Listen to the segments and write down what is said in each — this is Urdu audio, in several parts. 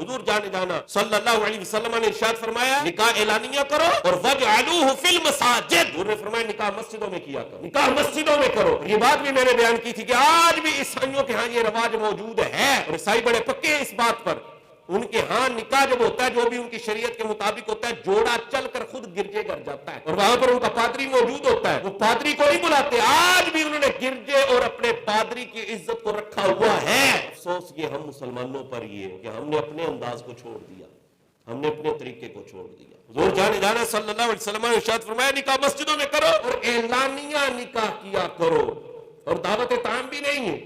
حضور جانے جانا صلی اللہ علیہ وسلم نے ارشاد فرمایا نکاح اعلانیہ کرو اور وَجْعَلُوهُ فِي الْمَسَاجِدِ، حضور نے فرمایا نکاح مسجدوں میں کیا کرو، نکاح مسجدوں میں کرو۔ یہ بات بھی میں نے بیان کی تھی کہ آج بھی عیسائیوں کے ہاں یہ رواج موجود ہے، اور عیسائی بڑے پکے ہیں اس بات پر۔ ان کے ہاں نکاح جب ہوتا ہے جو بھی ان کی شریعت کے مطابق ہوتا ہے، جوڑا چل کر خود گرجے گھر جاتا ہے اور وہاں پر ان کا پادری موجود ہوتا ہے، وہ پادری کو نہیں بلاتے۔ آج بھی انہوں نے گرجے اور اپنے پادری کی عزت کو رکھا ہوا ہے۔ افسوس یہ ہم مسلمانوں پر یہ ہے کہ ہم نے اپنے انداز کو چھوڑ دیا، ہم نے اپنے طریقے کو چھوڑ دیا۔ حضور جانے جانا صلی اللہ علیہ وسلم نے ارشاد فرمایا نکاح مسجدوں میں کرو اور اعلانیہ نکاح کیا کرو، اور دعوت تام بھی نہیں ہے،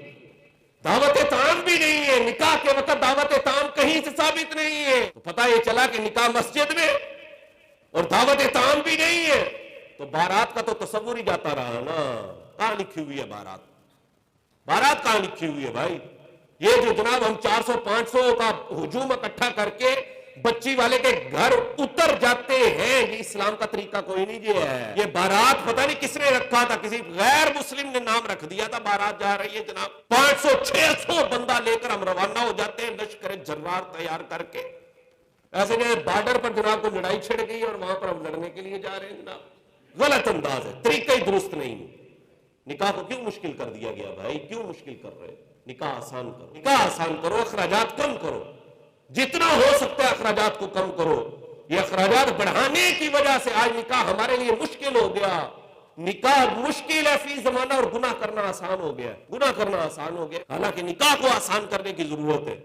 دعوت تام بھی نہیں ہے۔ نکاح کے وقت دعوت تام کہیں سے ثابت نہیں ہے، تو پتہ یہ چلا کہ نکاح مسجد میں اور دعوت تام بھی نہیں ہے، تو بارات کا تو تصور ہی جاتا رہا نا۔ کہاں لکھی ہوئی ہے بارات؟ بارات کہاں لکھی ہوئی ہے بھائی؟ یہ جو جناب ہم 400-500 کا ہجوم اکٹھا کر کے بچی والے کے گھر اتر جاتے ہیں، یہ اسلام کا طریقہ کوئی نہیں جی ہے۔ یہ بارات پتہ نہیں کس نے رکھا تھا، کسی غیر مسلم نے نام رکھ دیا تھا، بارات جا رہی ہے جناب 500-600 بندہ لے کر ہم روانہ ہو جاتے ہیں لشکر جرار تیار کر کے، ایسے کہ بارڈر پر جناب کو لڑائی چھڑ گئی اور وہاں پر ہم لڑنے کے لیے جا رہے ہیں جناب۔ غلط انداز ہے، طریقہ ہی درست نہیں۔ نکاح کو کیوں مشکل کر دیا گیا بھائی؟ کیوں مشکل کر رہے؟ نکاح آسان کرو، نکاح آسان کرو، اخراجات کم کرو، جتنا ہو سکتا ہے اخراجات کو کم کرو۔ یہ اخراجات بڑھانے کی وجہ سے آج نکاح ہمارے لیے مشکل ہو گیا۔ نکاح مشکل ہے فی زمانہ اور گناہ کرنا آسان ہو گیا، گناہ کرنا آسان ہو گیا، حالانکہ نکاح کو آسان کرنے کی ضرورت ہے۔